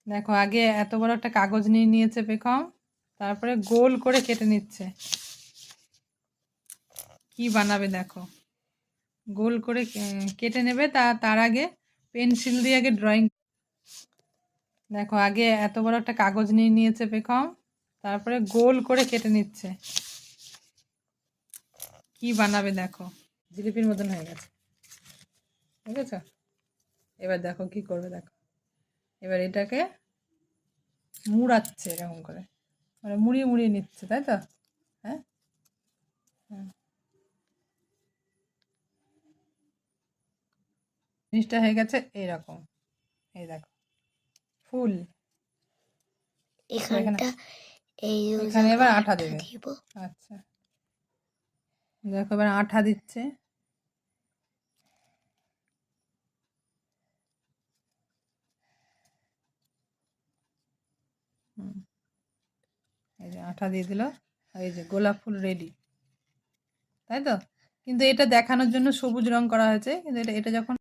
দেখো আগে এত বড় একটা কাগজ নিয়ে নিয়েছে পেখম, তারপরে গোল করে কেটে নিচ্ছে। কি বানাবে দেখো, গোল করে কেটে নেবে। তার আগে পেন্সিল দিয়ে আগে ড্রয়িং। দেখো আগে এত বড় একটা কাগজ নিয়ে নিয়েছে পেখম, তারপরে গোল করে কেটে নিচ্ছে। কি বানাবে দেখো, জিলিপির মতন হয়ে গেছে, বুঝেছ? এবার দেখো কি করবে, দেখো এবার এটাকে মুড়াচ্ছে এরকম করে, মানে মুড়িয়ে মুড়িয়ে নিচ্ছে, তাই তো? হ্যাঁ, হ্যাঁ। জিনিসটা হয়ে গেছে এইরকম, এই দেখো ফুল। এখানে এখানে এবার আঠা দেবে। আচ্ছা, দেখো এবার আঠা দিচ্ছে। এই যে আঠা দিয়ে দিল, এই যে গোলাপ ফুল রেডি, তাই তো? কিন্তু এটা দেখানোর জন্য সবুজ রং করা হয়েছে, কিন্তু এটা এটা যখন